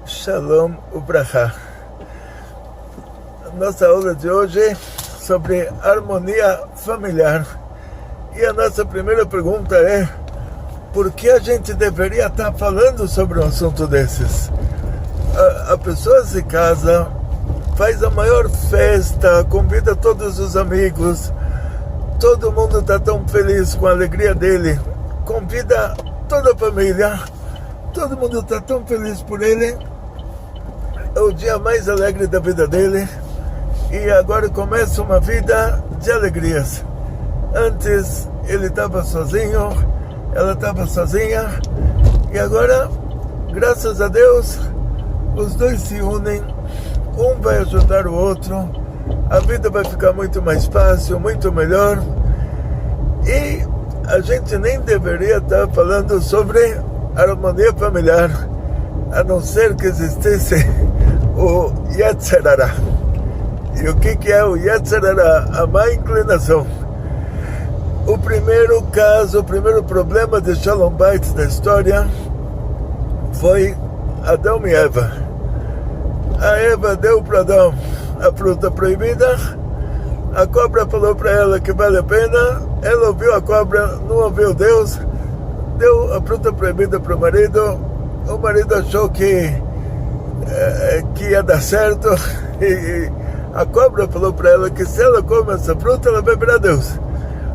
Shalom Ubrachá. Nossa aula de hoje é sobre harmonia familiar. E a nossa primeira pergunta é: por que a gente deveria estar falando sobre um assunto desses? A pessoa se casa, faz a maior festa, convida todos os amigos, todo mundo está tão feliz com a alegria dele, convida toda a família, todo mundo está tão feliz por ele, é o dia mais alegre da vida dele, e agora começa uma vida de alegrias. Antes ele estava sozinho, ela estava sozinha, e agora, graças a Deus, os dois se unem, um vai ajudar o outro, a vida vai ficar muito mais fácil, muito melhor, e a gente nem deveria estar falando sobre harmonia familiar, a não ser que existisse o Yetzer Hara. E o que é o Yetzer Hara? A má inclinação. O primeiro caso, o primeiro problema de Shalom Bait da história foi Adão e Eva. A Eva deu para Adão a fruta proibida, a cobra falou para ela que vale a pena, ela ouviu a cobra, não ouviu Deus, deu a fruta proibida para o marido achou que ia dar certo, e a cobra falou para ela que se ela come essa fruta, ela vai virar Deus.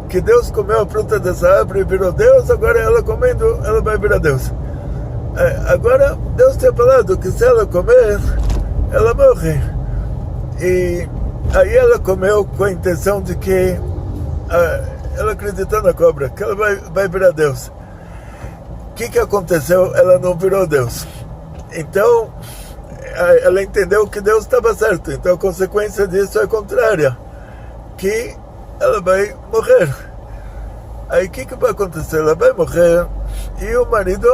Que Deus comeu a fruta dessa árvore e virou Deus, agora ela comendo, ela vai virar Deus. Agora, Deus tinha falado que se ela comer, ela morre. E aí ela comeu com a intenção de que, ela acreditou na cobra, que ela vai virar Deus. O que aconteceu? Ela não virou Deus. Então, ela entendeu que Deus estava certo. Então, a consequência disso é contrária, que ela vai morrer. Aí, o que vai acontecer? Ela vai morrer, e o marido,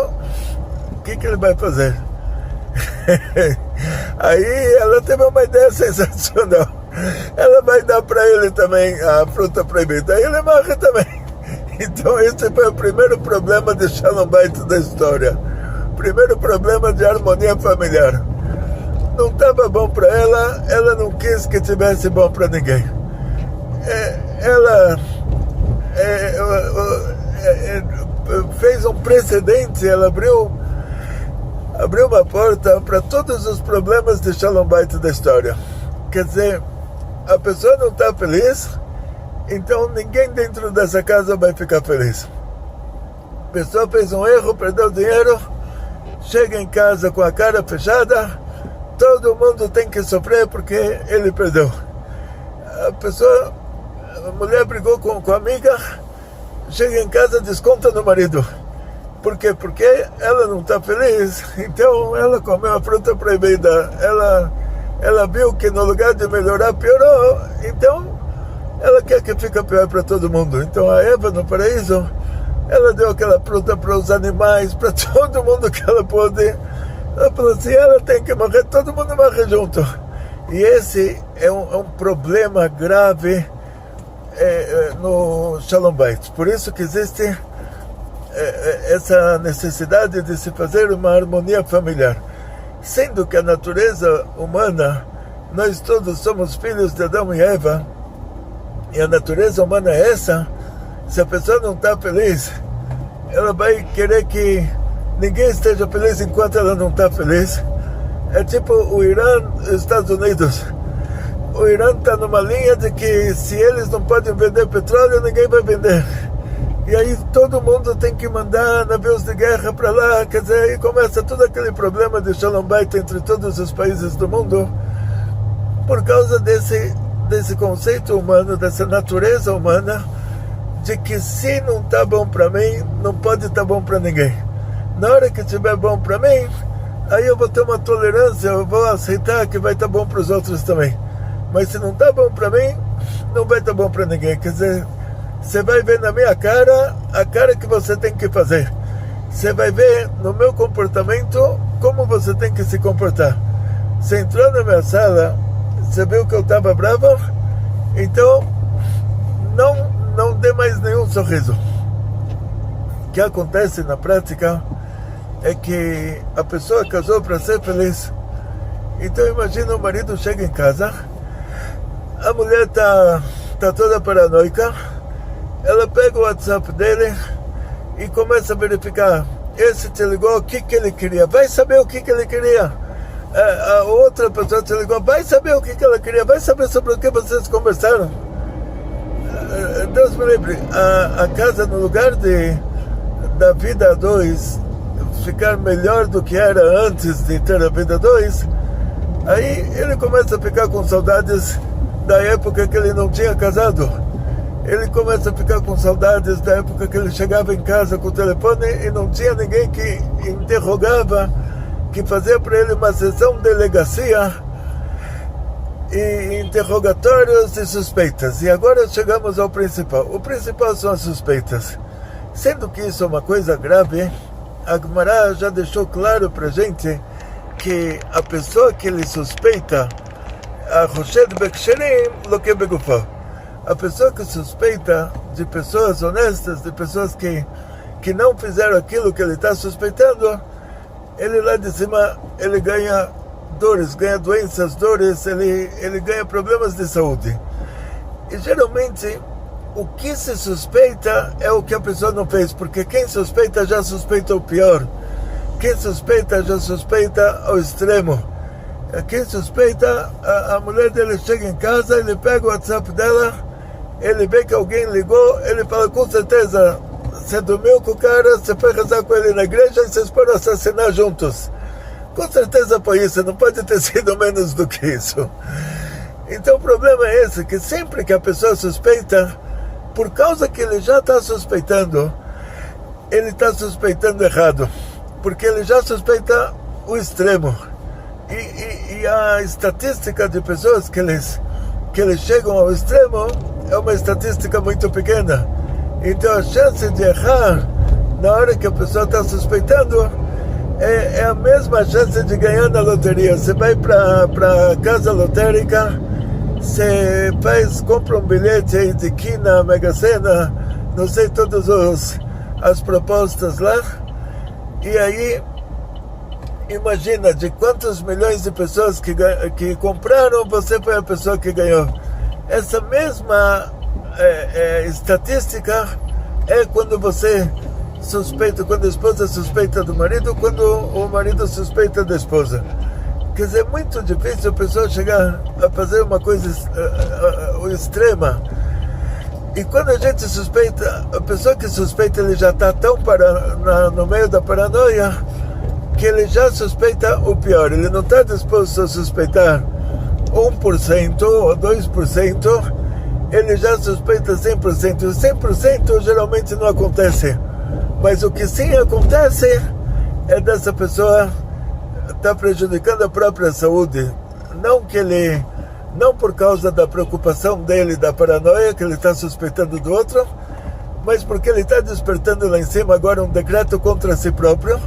o que ele vai fazer? Aí, ela teve uma ideia sensacional. Ela vai dar para ele também a fruta proibida. Aí ele morre também. Então esse foi o primeiro problema de Shalom Bait da história. Primeiro problema de harmonia familiar. Não estava bom para ela, ela não quis que tivesse bom para ninguém. Ela fez um precedente, ela abriu uma porta para todos os problemas de Shalom Bait da história. Quer dizer, a pessoa não está feliz, então ninguém dentro dessa casa vai ficar feliz. A pessoa fez um erro, perdeu dinheiro, chega em casa com a cara fechada, todo mundo tem que sofrer porque ele perdeu. A mulher brigou com a amiga, chega em casa, desconta no marido. Por quê? Porque ela não está feliz, então ela comeu a fruta proibida, ela viu que no lugar de melhorar, piorou, então ela quer que fique pior para todo mundo. Então a Eva no paraíso, ela deu aquela fruta para os animais, para todo mundo que ela pôde. Ela falou assim, ela tem que morrer, todo mundo morre junto. E esse é um problema grave no Shalom Bait. Por isso que existe essa necessidade de se fazer uma harmonia familiar. Sendo que a natureza humana, nós todos somos filhos de Adão e Eva, e a natureza humana é essa. Se a pessoa não está feliz, ela vai querer que ninguém esteja feliz enquanto ela não está feliz. É tipo o Irã e os Estados Unidos. O Irã está numa linha de que se eles não podem vender petróleo, ninguém vai vender. E aí todo mundo tem que mandar navios de guerra para lá, quer dizer, aí começa todo aquele problema de Shalom Bait entre todos os países do mundo, por causa desse conceito humano, dessa natureza humana, de que se não está bom para mim, não pode estar bom para ninguém. Na hora que estiver bom para mim, aí eu vou ter uma tolerância, eu vou aceitar que vai estar bom para os outros também. Mas se não está bom para mim, não vai estar bom para ninguém. Quer dizer, você vai ver na minha cara a cara que você tem que fazer. Você vai ver no meu comportamento como você tem que se comportar. Você entrou na minha sala, você viu que eu estava bravo, então não dê mais nenhum sorriso. O que acontece na prática é que a pessoa casou para ser feliz. Então imagina, o marido chega em casa, a mulher tá toda paranoica, ela pega o WhatsApp dele e começa a verificar. Esse te ligou, o que ele queria? Vai saber o que ele queria. A outra pessoa te ligou, vai saber o que ela queria, vai saber sobre o que vocês conversaram. Deus me livre, a casa, no lugar da vida a dois ficar melhor do que era antes de ter a vida a dois, aí ele começa a ficar com saudades da época que ele não tinha casado. Ele começa a ficar com saudades da época que ele chegava em casa com o telefone e não tinha ninguém que interrogava, que fazia para ele uma sessão de delegacia e interrogatórios e suspeitas. E agora chegamos ao principal. O principal são as suspeitas. Sendo que isso é uma coisa grave, a Gemara já deixou claro para a gente que a pessoa que ele suspeita, a Roshed Beksherim Loke Begufah, a pessoa que suspeita de pessoas honestas, de pessoas que não fizeram aquilo que ele está suspeitando, ele lá de cima, ele ganha dores, ganha doenças, dores, ele ganha problemas de saúde. E geralmente, o que se suspeita é o que a pessoa não fez, porque quem suspeita já suspeita o pior. Quem suspeita já suspeita ao extremo. Quem suspeita, a mulher dele chega em casa, ele pega o WhatsApp dela, ele vê que alguém ligou, ele fala, com certeza, você dormiu com o cara, você foi rezar com ele na igreja e vocês foram assassinar juntos. Com certeza foi isso, não pode ter sido menos do que isso. Então o problema é esse, que sempre que a pessoa suspeita, por causa que ele já está suspeitando, ele está suspeitando errado, porque ele já suspeita o extremo. E a estatística de pessoas que eles chegam ao extremo é uma estatística muito pequena. Então a chance de errar na hora que a pessoa está suspeitando é a mesma chance de ganhar na loteria. Você vai para a casa lotérica, você compra um bilhete aí de quina, Mega Sena, não sei todas as propostas lá, e aí imagina de quantos milhões de pessoas que compraram, você foi a pessoa que ganhou. Essa mesma estatística é quando você suspeita, quando a esposa suspeita do marido, quando o marido suspeita da esposa. Quer dizer, é muito difícil a pessoa chegar a fazer uma coisa extrema. E quando a gente suspeita, a pessoa que suspeita, ele já está tão no meio da paranoia que ele já suspeita o pior. Ele não está disposto a suspeitar 1% ou 2%, ele já suspeita 100%. O 100% geralmente não acontece. Mas o que sim acontece é dessa pessoa estar prejudicando a própria saúde. Não por causa da preocupação dele, da paranoia que ele está suspeitando do outro, mas porque ele está despertando lá em cima agora um decreto contra si próprio,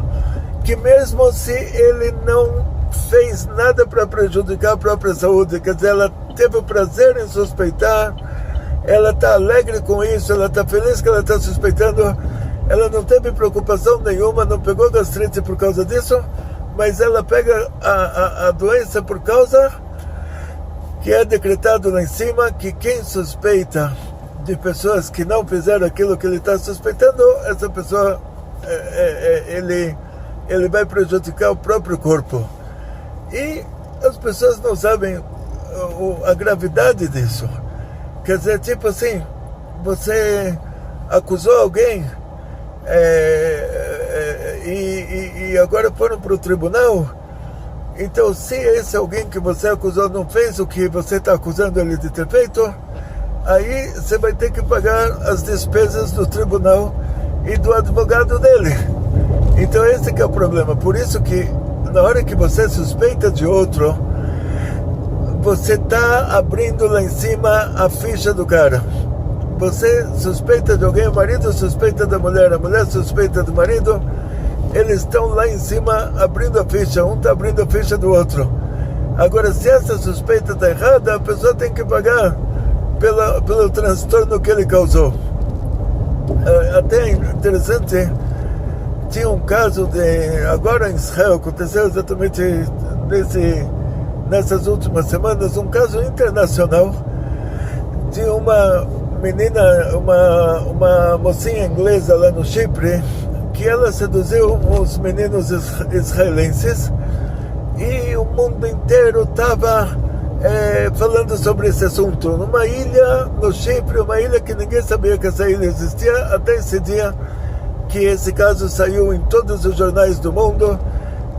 que mesmo se ele não fez nada para prejudicar a própria saúde, quer dizer, ela teve o prazer em suspeitar, ela está alegre com isso, ela está feliz que ela está suspeitando, ela não teve preocupação nenhuma, não pegou gastrite por causa disso, mas ela pega a doença por causa que é decretado lá em cima que quem suspeita de pessoas que não fizeram aquilo que ele está suspeitando, essa pessoa, ele vai prejudicar o próprio corpo. E as pessoas não sabem a gravidade disso. Quer dizer, tipo assim, você acusou alguém e agora foram para o tribunal. Então, se esse alguém que você acusou não fez o que você está acusando ele de ter feito, aí você vai ter que pagar as despesas do tribunal e do advogado dele. Então esse que é o problema. Por isso que na hora que você suspeita de outro, você está abrindo lá em cima a ficha do cara. Você suspeita de alguém, o marido suspeita da mulher, a mulher suspeita do marido, eles estão lá em cima abrindo a ficha, um está abrindo a ficha do outro. Agora, se essa suspeita está errada, a pessoa tem que pagar pelo transtorno que ele causou. Até é interessante, tinha um caso agora em Israel, aconteceu exatamente nessas últimas semanas, um caso internacional de uma menina, uma mocinha inglesa lá no Chipre, que ela seduziu uns meninos israelenses e o mundo inteiro estava falando sobre esse assunto. Numa ilha no Chipre, uma ilha que ninguém sabia que essa ilha existia, até esse dia que esse caso saiu em todos os jornais do mundo.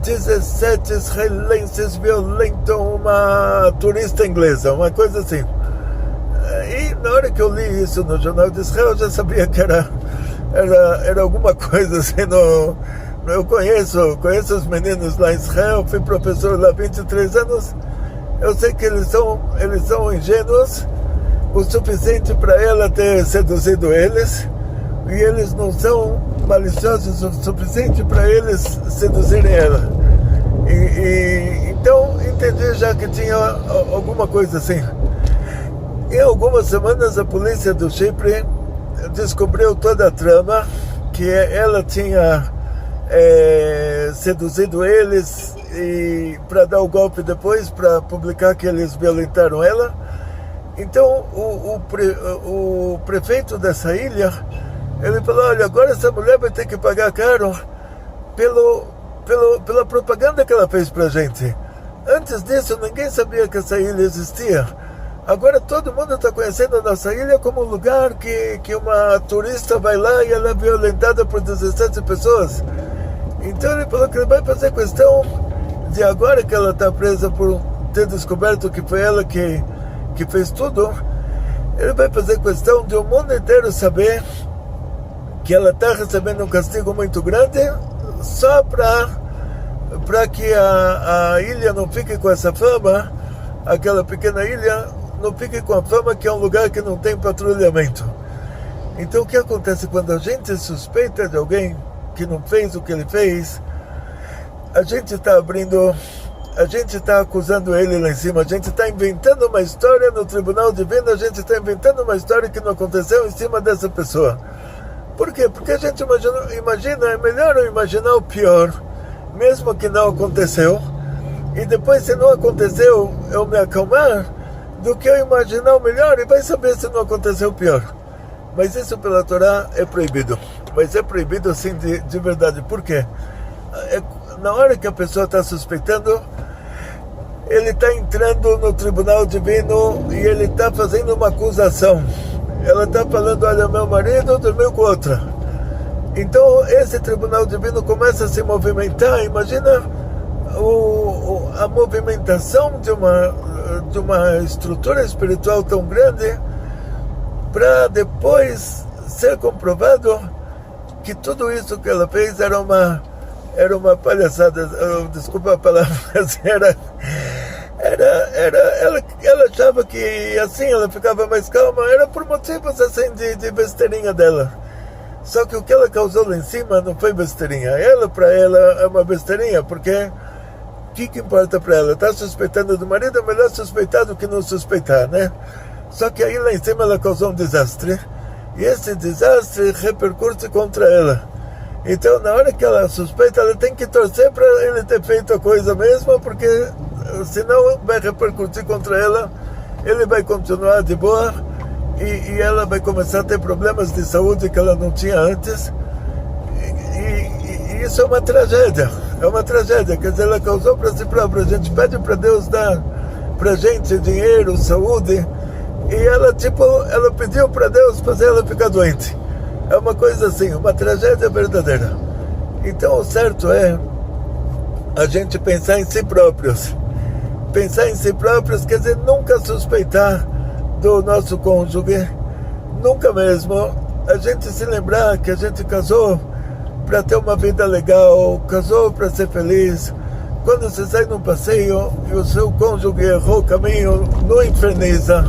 17 israelenses violentam uma turista inglesa, uma coisa assim. E na hora que eu li isso no Jornal de Israel, eu já sabia que era alguma coisa assim. Eu conheço os meninos lá em Israel, fui professor lá há 23 anos. Eu sei que eles são ingênuos o suficiente para ela ter seduzido eles, e eles não são maliciosos o suficiente para eles seduzirem ela. Então entendi já que tinha alguma coisa assim. Em algumas semanas a polícia do Chipre descobriu toda a trama, que ela tinha seduzido eles e para dar o golpe depois, para publicar que eles violentaram ela. Então o prefeito dessa ilha, ele falou: olha, agora essa mulher vai ter que pagar caro pela propaganda que ela fez pra gente. Antes disso ninguém sabia que essa ilha existia. Agora todo mundo está conhecendo a nossa ilha como um lugar que uma turista vai lá e ela é violentada por 17 pessoas. Então ele falou que ele vai fazer questão de, agora que ela está presa por ter descoberto que foi ela que fez tudo, ele vai fazer questão de o mundo inteiro saber que ela está recebendo um castigo muito grande, só para que a ilha não fique com essa fama, aquela pequena ilha não fique com a fama que é um lugar que não tem patrulhamento. Então o que acontece quando a gente suspeita de alguém que não fez o que ele fez? A gente está acusando ele lá em cima, a gente está inventando uma história no tribunal divino, a gente está inventando uma história que não aconteceu em cima dessa pessoa. Por quê? Porque a gente imagina, é melhor eu imaginar o pior, mesmo que não aconteceu, e depois, se não aconteceu, eu me acalmar, do que eu imaginar o melhor e vai saber se não aconteceu o pior. Mas isso pela Torá é proibido. Mas é proibido assim de verdade. Por quê? Na hora que a pessoa está suspeitando, ele está entrando no tribunal divino e ele está fazendo uma acusação. Ela está falando: olha, meu marido dormiu com outra. Então esse tribunal divino começa a se movimentar. Imagina a movimentação de uma estrutura espiritual tão grande, para depois ser comprovado que tudo isso que ela fez era uma palhaçada. Desculpa a palavra, mas ela achava que assim ela ficava mais calma, era por motivos assim de besteirinha dela. Só que o que ela causou lá em cima não foi besteirinha. Para ela é uma besteirinha, porque o que importa para ela? Está suspeitando do marido, é melhor suspeitar do que não suspeitar, né? Só que aí lá em cima ela causou um desastre, e esse desastre repercute contra ela. Então na hora que ela suspeita, ela tem que torcer para ele ter feito a coisa mesmo, porque senão vai repercutir contra ela, ele vai continuar de boa, e ela vai começar a ter problemas de saúde que ela não tinha antes, e isso é uma tragédia, quer dizer, ela causou para si própria. A gente pede para Deus dar para gente dinheiro, saúde, e ela pediu para Deus fazer ela ficar doente. É uma coisa assim, uma tragédia verdadeira. Então o certo é a gente pensar em si próprios. Pensar em si próprios quer dizer nunca suspeitar do nosso cônjuge, nunca mesmo. A gente se lembrar que a gente casou para ter uma vida legal, casou para ser feliz. Quando você sai num passeio e o seu cônjuge errou o caminho, não inferniza,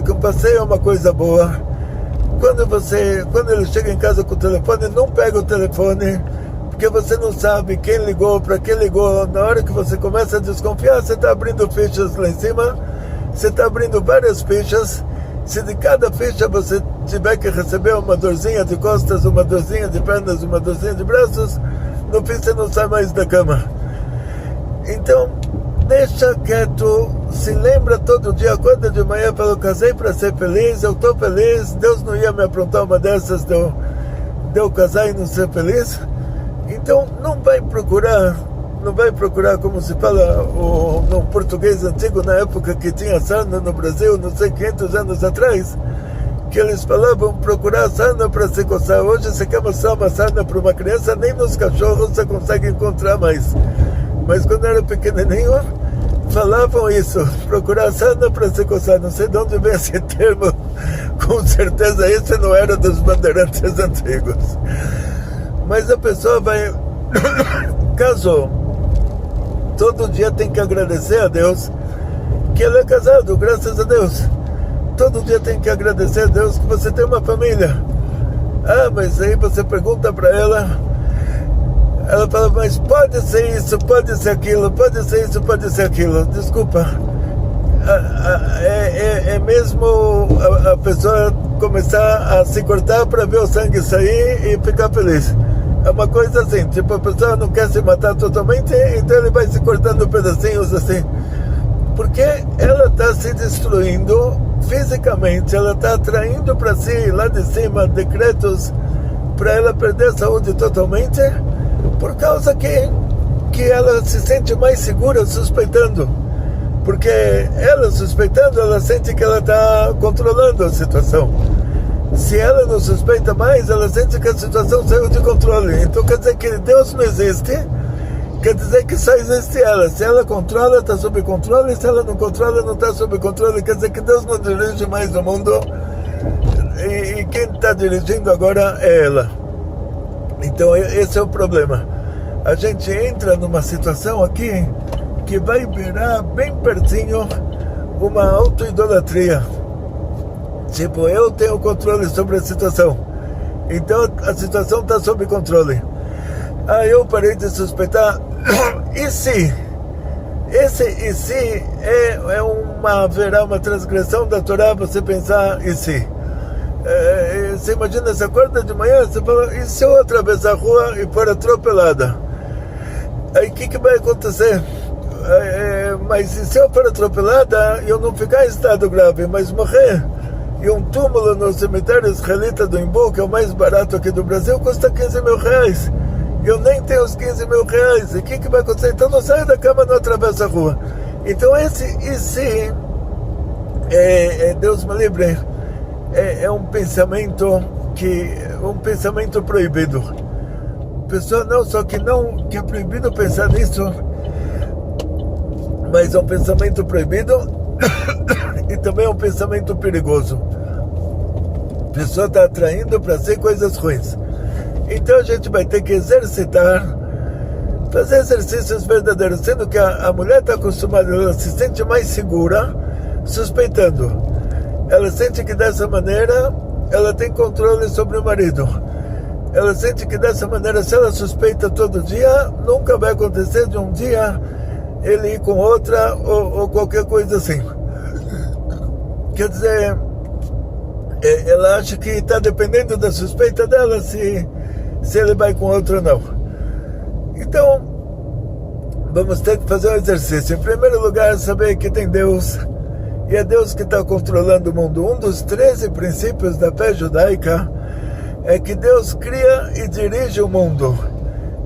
que o passeio é uma coisa boa. Quando ele chega em casa com o telefone, não pega o telefone, porque você não sabe quem ligou, para quem ligou. Na hora que você começa a desconfiar, você está abrindo fichas lá em cima, você está abrindo várias fichas, Se de cada ficha você tiver que receber uma dorzinha de costas, uma dorzinha de pernas, uma dorzinha de braços, no fim você não sai mais da cama. Então, deixa quieto, se lembra todo dia, acorda de manhã, fala, eu casei para ser feliz, eu estou feliz, Deus não ia me aprontar uma dessas de eu casar e não ser feliz. Então, não vai procurar, como se fala no português antigo, na época que tinha sarna no Brasil, não sei, 500 anos atrás, que eles falavam procurar sarna para se coçar. Hoje você quer mostrar uma sarna para uma criança, nem nos cachorros você consegue encontrar mais. Mas quando era pequenininho, falavam isso, procurar sarna para se coçar. Não sei de onde vem esse termo, com certeza esse não era dos bandeirantes antigos. Mas a pessoa vai, casou, todo dia tem que agradecer a Deus que ele é casado, graças a Deus. Todo dia tem que agradecer a Deus que você tem uma família. Ah, mas aí você pergunta para ela fala, mas pode ser isso, pode ser aquilo, pode ser isso, pode ser aquilo. Desculpa, é mesmo a pessoa começar a se cortar para ver o sangue sair e ficar feliz. É uma coisa assim, tipo, a pessoa não quer se matar totalmente, então ele vai se cortando pedacinhos assim. Porque ela está se destruindo fisicamente, ela está atraindo para si, lá de cima, decretos para ela perder a saúde totalmente, por causa que ela se sente mais segura suspeitando. Porque ela suspeitando, ela sente que ela está controlando a situação. Se ela não suspeita mais, ela sente que a situação saiu de controle. Então quer dizer que Deus não existe, quer dizer que só existe ela. Se ela controla, está sob controle. Se ela não controla, não está sob controle. Quer dizer que Deus não dirige mais o mundo. E quem está dirigindo agora é ela. Então esse é o problema. A gente entra numa situação aqui que vai virar bem pertinho uma autoidolatria. Tipo, eu tenho controle sobre a situação, então a situação está sob controle. Eu parei de suspeitar. E se? Esse e se haverá uma transgressão da Torá, você pensar e se? Você imagina, você acorda de manhã, você fala, e se eu atravessar a rua e for atropelada? Aí o que vai acontecer? Mas se eu for atropelada, eu não ficar em estado grave, mas morrer, e um túmulo no cemitério israelita do Imbu, que é o mais barato aqui do Brasil, custa 15 mil reais. Eu nem tenho os 15 mil reais. E o que vai acontecer? Então não saio da cama, não atravesso a rua. Então esse e se, Deus me livre, é um pensamento proibido. Pessoa não só que é proibido pensar nisso, mas é um pensamento proibido e também é um pensamento perigoso. A pessoa está atraindo para si coisas ruins. Então a gente vai ter que exercitar, fazer exercícios verdadeiros, sendo que a mulher está acostumada, ela se sente mais segura suspeitando. Ela sente que dessa maneira ela tem controle sobre o marido. Ela sente que dessa maneira, se ela suspeita todo dia, nunca vai acontecer de um dia ele ir com outra ou qualquer coisa assim. Quer dizer, ela acha que está dependendo da suspeita dela se ele vai com outra ou não. Então, vamos ter que fazer um exercício. Em primeiro lugar, saber que tem Deus, e é Deus que está controlando o mundo. Um dos 13 princípios da fé judaica é que Deus cria e dirige o mundo.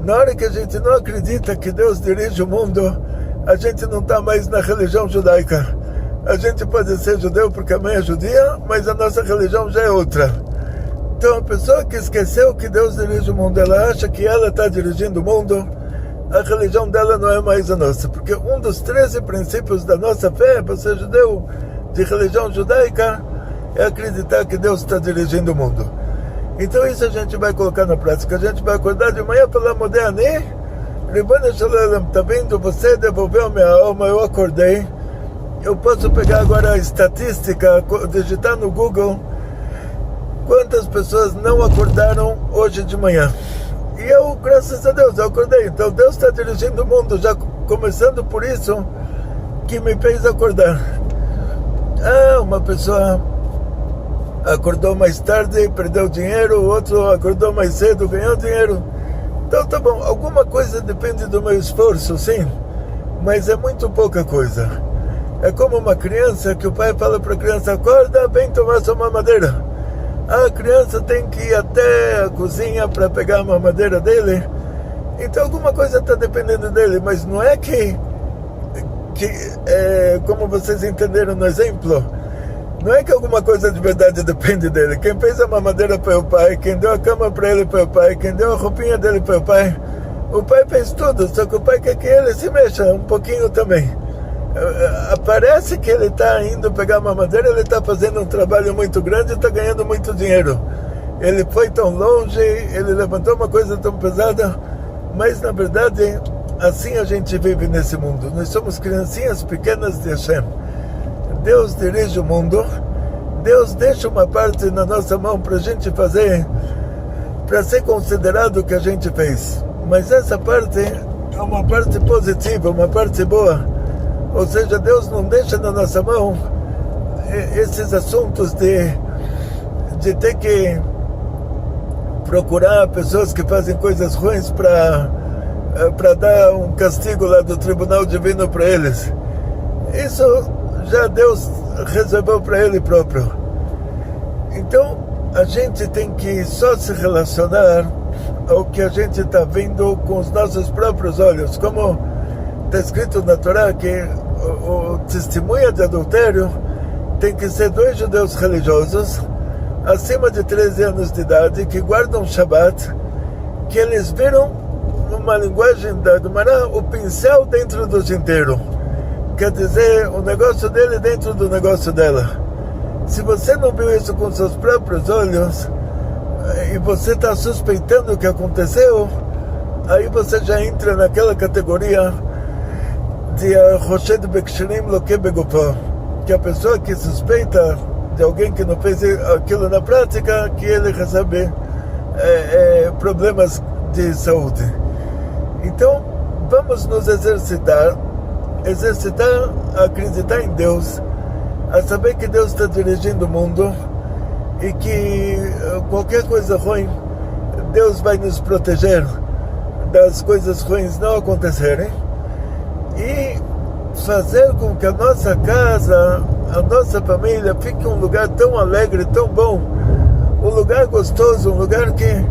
Na hora que a gente não acredita que Deus dirige o mundo, a gente não está mais na religião judaica. A gente pode ser judeu porque a mãe é judia, mas a nossa religião já é outra. Então a pessoa que esqueceu que Deus dirige o mundo, ela acha que ela está dirigindo o mundo, a religião dela não é mais a nossa. Porque um dos 13 princípios da nossa fé, para ser judeu de religião judaica, é acreditar que Deus está dirigindo o mundo. Então isso a gente vai colocar na prática. A gente vai acordar de manhã e falar, Modéani, Ribbono Shel Olam, está vendo, você devolveu minha alma, eu acordei. Eu posso pegar agora a estatística, digitar no Google quantas pessoas não acordaram hoje de manhã. E eu, graças a Deus, eu acordei. Então Deus está dirigindo o mundo, já começando por isso que me fez acordar. Uma pessoa acordou mais tarde, perdeu dinheiro, o outro acordou mais cedo, ganhou dinheiro. Então tá bom, alguma coisa depende do meu esforço, sim, mas é muito pouca coisa. É como uma criança que o pai fala para a criança: acorda, vem tomar sua mamadeira. A criança tem que ir até a cozinha para pegar a mamadeira dele. Então alguma coisa está dependendo dele, mas não é que como vocês entenderam no exemplo, não é que alguma coisa de verdade depende dele. Quem fez a mamadeira foi o pai, quem deu a cama para ele foi o pai, quem deu a roupinha dele foi o pai. O pai fez tudo, só que o pai quer que ele se mexa um pouquinho também. Parece que ele está indo pegar a mamadeira, ele está fazendo um trabalho muito grande e está ganhando muito dinheiro. Ele foi tão longe, ele levantou uma coisa tão pesada, mas na verdade assim a gente vive nesse mundo. Nós somos criancinhas pequenas de Hashem. Deus dirige o mundo, Deus deixa uma parte na nossa mão para a gente fazer, para ser considerado o que a gente fez. Mas essa parte é uma parte positiva, uma parte boa. Ou seja, Deus não deixa na nossa mão esses assuntos de ter que procurar pessoas que fazem coisas ruins para dar um castigo lá do tribunal divino para eles. Isso já Deus reservou para Ele próprio. Então a gente tem que só se relacionar ao que a gente está vendo com os nossos próprios olhos. Como está escrito na Torá que o testemunha de adultério tem que ser 2 judeus religiosos acima de 13 anos de idade que guardam Shabbat, que eles viram, numa linguagem da Gemara, o pincel dentro do tinteiro. Quer dizer, o negócio dele dentro do negócio dela. Se você não viu isso com seus próprios olhos e você está suspeitando o que aconteceu, aí você já entra naquela categoria de Roshed Bekshirim Loke Begopó, que a pessoa que suspeita de alguém que não fez aquilo na prática, que ele recebe problemas de saúde. Então vamos nos exercitar a acreditar em Deus, a saber que Deus está dirigindo o mundo e que qualquer coisa ruim, Deus vai nos proteger das coisas ruins não acontecerem, e fazer com que a nossa casa, a nossa família fique um lugar tão alegre, tão bom, um lugar gostoso, um lugar que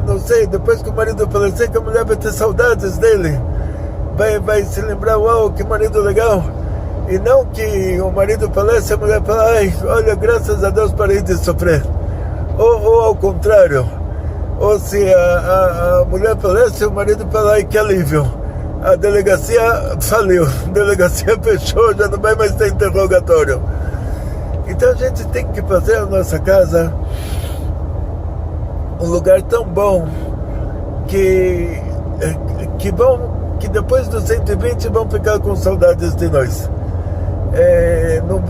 não sei, depois que o marido falecer, que a mulher vai ter saudades dele, vai se lembrar: uau, que marido legal. E não que o marido falece, a mulher fala: ai, olha, graças a Deus parei de sofrer. Ou ao contrário, ou se a mulher falece, o marido fala: ai, que alívio, a delegacia faliu, a delegacia fechou, já não vai mais ter interrogatório. Então a gente tem que fazer a nossa casa um lugar tão bom que depois dos 120 vão ficar com saudades de nós. Não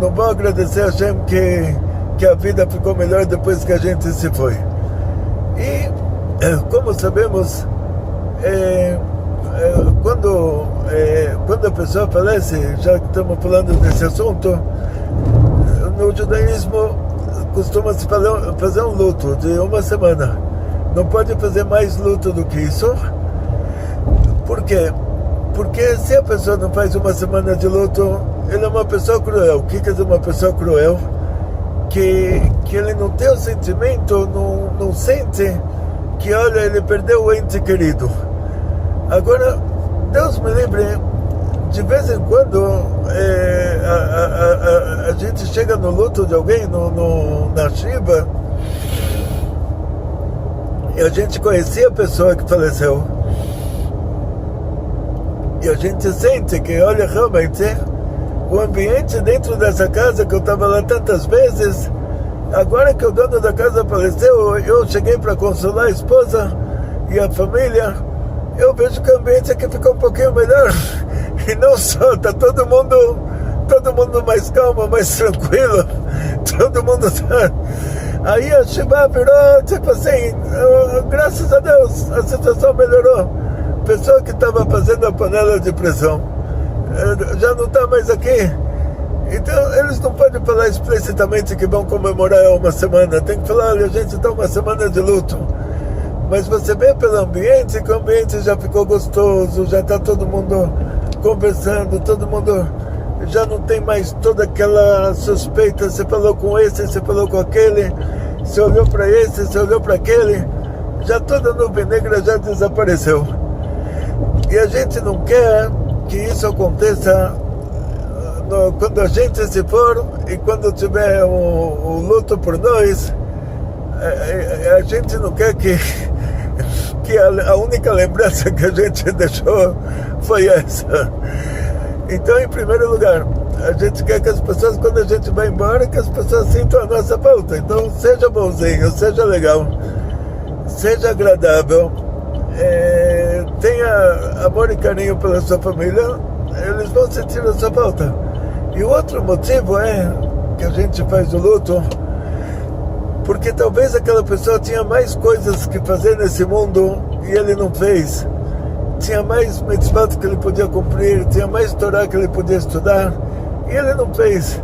vão agradecer a Hashem que a vida ficou melhor depois que a gente se foi. E como sabemos, quando a pessoa falece, já que estamos falando desse assunto, no judaísmo costuma-se fazer um luto de 1 semana. Não pode fazer mais luto do que isso. Por quê? Porque se a pessoa não faz 1 semana de luto, ele é uma pessoa cruel. O que quer dizer uma pessoa cruel? Que ele não tem o sentimento, não sente que, olha, ele perdeu o ente querido. Agora, Deus me livre, de vez em quando a gente chega no luto de alguém, na Shiva, e a gente conhecia a pessoa que faleceu, e a gente sente que, olha, realmente o ambiente dentro dessa casa, que eu estava lá tantas vezes, agora que o dono da casa faleceu, eu cheguei para consolar a esposa e a família, eu vejo que o ambiente aqui ficou um pouquinho melhor. E não só, está todo mundo mais calmo, mais tranquilo, todo mundo tá... Aí a Shiva virou, tipo assim, graças a Deus, a situação melhorou. Pessoa que estava fazendo a panela de pressão já não está mais aqui. Então eles não podem falar explicitamente que vão comemorar uma semana, tem que falar, olha, a gente está uma semana de luto. Mas você vê pelo ambiente que o ambiente já ficou gostoso, já está todo mundo conversando, todo mundo já não tem mais toda aquela suspeita, você falou com esse, você falou com aquele, você olhou para esse, você olhou para aquele, já toda a nuvem negra já desapareceu. E a gente não quer que isso aconteça quando a gente se for e quando tiver o luto por nós. A gente não quer que a única lembrança que a gente deixou foi essa. Então, em primeiro lugar, a gente quer que as pessoas, quando a gente vai embora, que as pessoas sintam a nossa falta. Então, seja bonzinho, seja legal, seja agradável, tenha amor e carinho pela sua família, eles vão sentir a sua falta. E o outro motivo é que a gente faz o luto porque talvez aquela pessoa tinha mais coisas que fazer nesse mundo e ele não fez. Tinha mais mitzvot que ele podia cumprir, tinha mais Torá que ele podia estudar e ele não fez.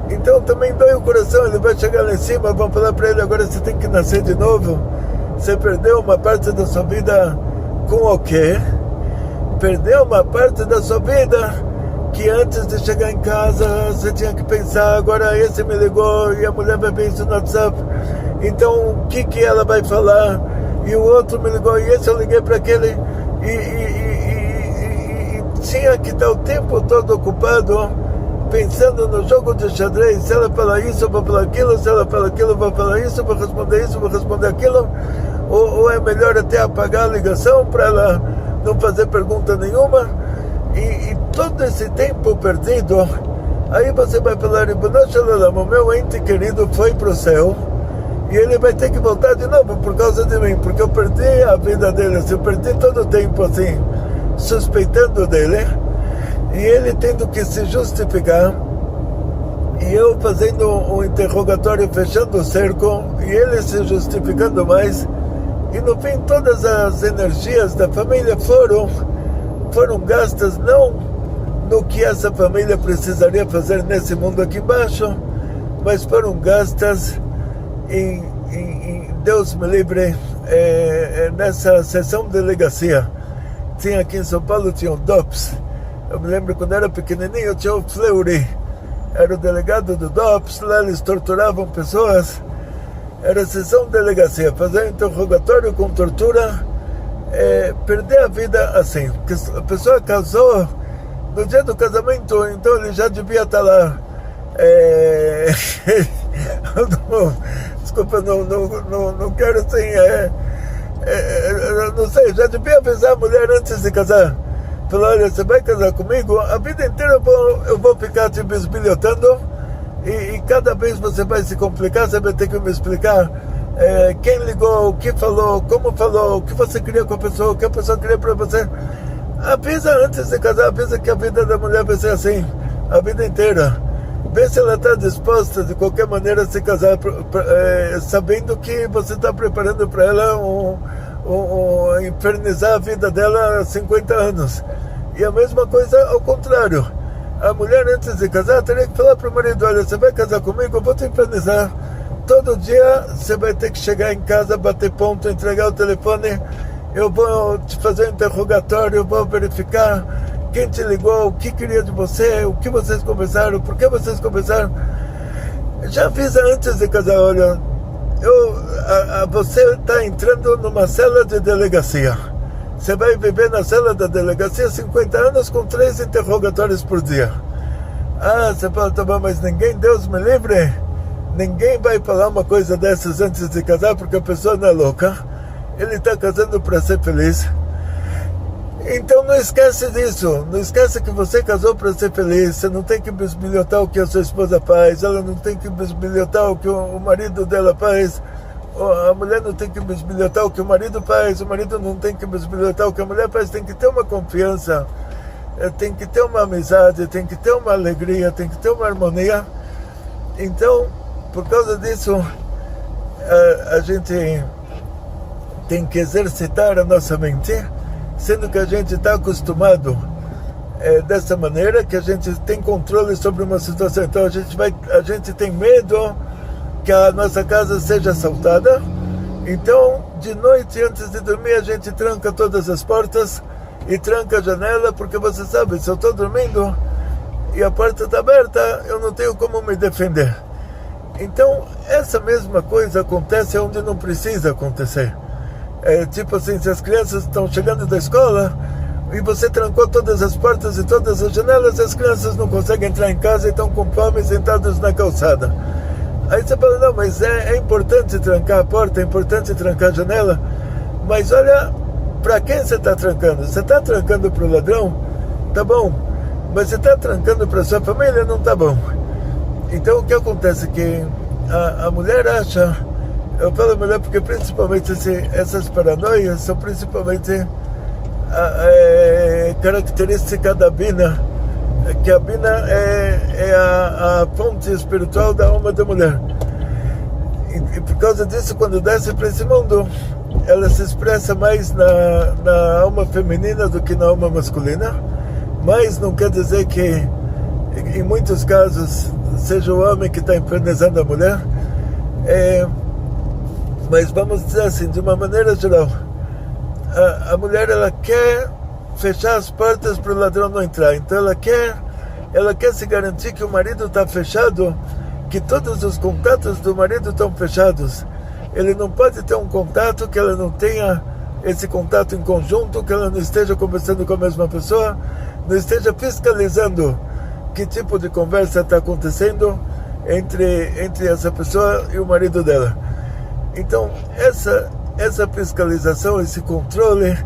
Então também dói o coração, ele vai chegar lá em cima, vão falar para ele, agora você tem que nascer de novo. Você perdeu uma parte da sua vida com o quê? Perdeu uma parte da sua vida que antes de chegar em casa você tinha que pensar, agora esse me ligou e a mulher vai ver isso no WhatsApp, então o que ela vai falar? E o outro me ligou e esse eu liguei para aquele e tinha que estar o tempo todo ocupado pensando no jogo de xadrez, se ela falar isso, eu vou falar aquilo, se ela falar aquilo, eu vou falar isso, eu vou responder isso, eu vou responder aquilo, ou é melhor até apagar a ligação para ela não fazer pergunta nenhuma. E todo esse tempo perdido, aí você vai falar, o meu ente querido foi para o céu e ele vai ter que voltar de novo por causa de mim, porque eu perdi a vida dele, eu perdi todo o tempo assim, suspeitando dele, e ele tendo que se justificar, e eu fazendo um interrogatório, fechando o cerco, e ele se justificando mais, e no fim todas as energias da família foram gastas não no que essa família precisaria fazer nesse mundo aqui embaixo, mas foram gastas em Deus me livre, nessa sessão de delegacia. Tinha aqui em São Paulo, tinha o DOPS. Eu me lembro quando era pequenininho, tinha o Fleury, era o delegado do DOPS, lá eles torturavam pessoas, era sessão de delegacia, fazer interrogatório com tortura, perder a vida assim, porque a pessoa casou no dia do casamento, então ele já devia estar lá. Desculpa, não quero assim, não sei, já devia avisar a mulher antes de casar, falar, olha, você vai casar comigo, a vida inteira eu vou ficar te bisbilhotando, e cada vez você vai se complicar, você vai ter que me explicar quem ligou, o que falou, como falou, o que você queria com a pessoa, o que a pessoa queria para você. Avisa antes de casar, avisa que a vida da mulher vai ser assim, a vida inteira. Vê se ela está disposta de qualquer maneira a se casar, sabendo que você está preparando para ela infernizar a vida dela há 50 anos. E a mesma coisa ao contrário. A mulher antes de casar teria que falar para o marido, olha, você vai casar comigo, eu vou te infernizar. Todo dia você vai ter que chegar em casa, bater ponto, entregar o telefone, eu vou te fazer um interrogatório, eu vou verificar quem te ligou, o que queria de você, o que vocês conversaram, por que vocês conversaram. Já avisa antes de casar, olha, você está entrando numa cela de delegacia. Você vai viver na cela da delegacia 50 anos com 3 interrogatórios por dia. Ah, você fala, tá bom, mas ninguém, Deus me livre, ninguém vai falar uma coisa dessas antes de casar, porque a pessoa não é louca. Ele está casando para ser feliz. Então não esquece disso, não esquece que você casou para ser feliz, você não tem que bisbilhotar o que a sua esposa faz, ela não tem que bisbilhotar o que o marido dela faz, a mulher não tem que bisbilhotar o que o marido faz, o marido não tem que bisbilhotar o que a mulher faz, tem que ter uma confiança, tem que ter uma amizade, tem que ter uma alegria, tem que ter uma harmonia. Então, por causa disso, a gente tem que exercitar a nossa mente, sendo que a gente está acostumado dessa maneira que a gente tem controle sobre uma situação. Então a gente tem medo que a nossa casa seja assaltada. Então, de noite, antes de dormir, a gente tranca todas as portas e tranca a janela, porque você sabe, se eu estou dormindo e a porta está aberta, eu não tenho como me defender. Então, essa mesma coisa acontece onde não precisa acontecer. Tipo assim, se as crianças estão chegando da escola e você trancou todas as portas e todas as janelas, as crianças não conseguem entrar em casa e estão com fome sentados na calçada. Aí você fala, não, mas é importante trancar a porta, é importante trancar a janela, mas olha, para quem você está trancando? Você está trancando para o ladrão? Tá bom, mas você está trancando para sua família? Não tá bom. Então o que acontece é que a mulher acha, eu falo mulher porque principalmente essas paranoias são principalmente característica da Bina, que a Bina é a fonte espiritual da alma da mulher. E por causa disso, quando desce para esse mundo, ela se expressa mais na alma feminina do que na alma masculina. Mas não quer dizer que, em muitos casos, seja o homem que está infernizando a mulher. Mas vamos dizer assim, de uma maneira geral, a mulher ela quer fechar as portas para o ladrão não entrar. Então ela quer se garantir que o marido está fechado, que todos os contatos do marido estão fechados. Ele não pode ter um contato que ela não tenha esse contato em conjunto, que ela não esteja conversando com a mesma pessoa, não esteja fiscalizando que tipo de conversa está acontecendo entre essa pessoa e o marido dela. Então essa fiscalização, esse controle,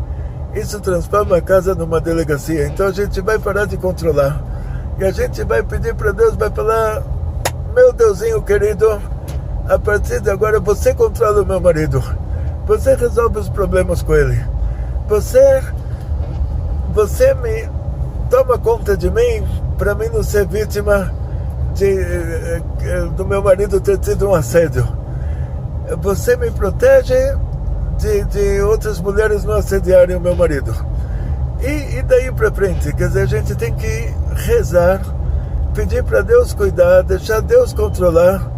isso transforma a casa numa delegacia. Então a gente vai parar de controlar e a gente vai pedir para Deus, vai falar, meu Deusinho querido, a partir de agora você controla o meu marido, você resolve os problemas com ele, você me toma conta de mim, para mim não ser vítima do meu marido ter tido um assédio, você me protege de outras mulheres não assediarem o meu marido. E daí para frente, quer dizer, a gente tem que rezar, pedir para Deus cuidar, deixar Deus controlar,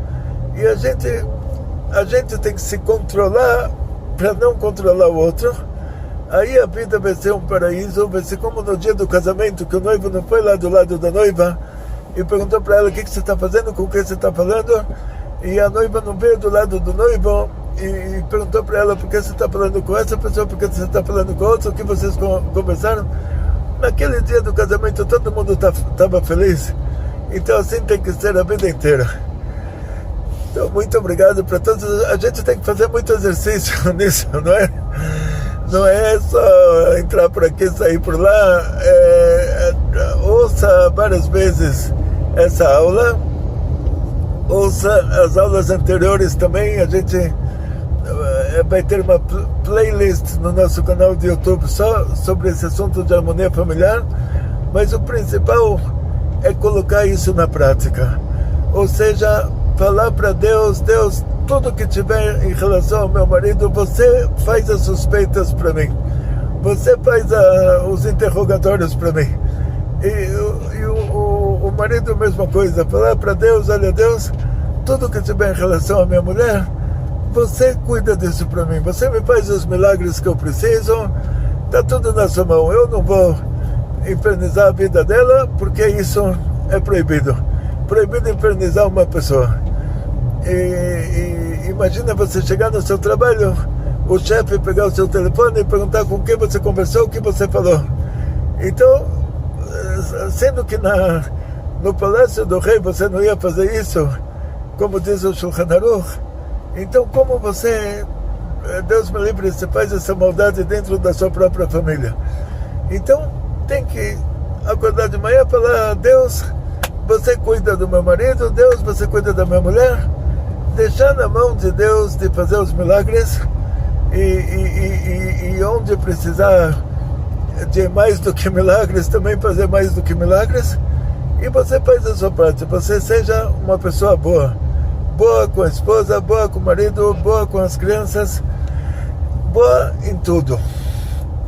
e a gente tem que se controlar para não controlar o outro. Aí a vida vai ser um paraíso, vai ser como no dia do casamento, que o noivo não foi lá do lado da noiva e perguntou para ela o que você está fazendo, com o que você está falando, e a noiva não veio do lado do noivo e perguntou para ela por que você está falando com essa pessoa, por que você está falando com outra, o que vocês conversaram. Naquele dia do casamento todo mundo estava feliz. Então assim tem que ser a vida inteira. Então muito obrigado para todos. A gente tem que fazer muito exercício nisso, não é? Não é só entrar por aqui e sair por lá. Ouça várias vezes essa aula, ouça as aulas anteriores também. A gente vai ter uma playlist no nosso canal de YouTube só sobre esse assunto de harmonia familiar, mas o principal é colocar isso na prática, ou seja, falar para Deus, tudo que tiver em relação ao meu marido, você faz as suspeitas para mim, você faz os interrogatórios para mim, e o marido a mesma coisa, falar para Deus, olha Deus, tudo que tiver em relação à minha mulher, você cuida disso para mim, você me faz os milagres que eu preciso, está tudo na sua mão, eu não vou infernizar a vida dela, porque isso é proibido infernizar uma pessoa. E imagina você chegar no seu trabalho, o chefe pegar o seu telefone e perguntar com quem você conversou, o que você falou. Então, sendo que no palácio do rei você não ia fazer isso, como diz o Shulchan Aruch, então como você, Deus me livre, você faz essa maldade dentro da sua própria família? Então tem que acordar de manhã e falar, Deus, você cuida do meu marido, Deus, você cuida da minha mulher, deixar na mão de Deus de fazer os milagres, e onde precisar de mais do que milagres, também fazer mais do que milagres, e você faz a sua parte, você seja uma pessoa boa com a esposa, boa com o marido, boa com as crianças, boa em tudo.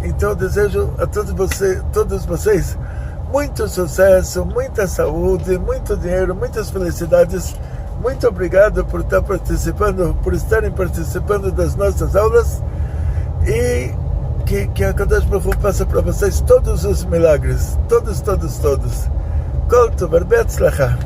Então eu desejo a todos vocês muito sucesso, muita saúde, muito dinheiro, muitas felicidades. Muito obrigado por estarem participando das nossas aulas, e que a Kadosh Baruch Hu passe para vocês todos os milagres, todos. Kol tov, הרבה הצלחה.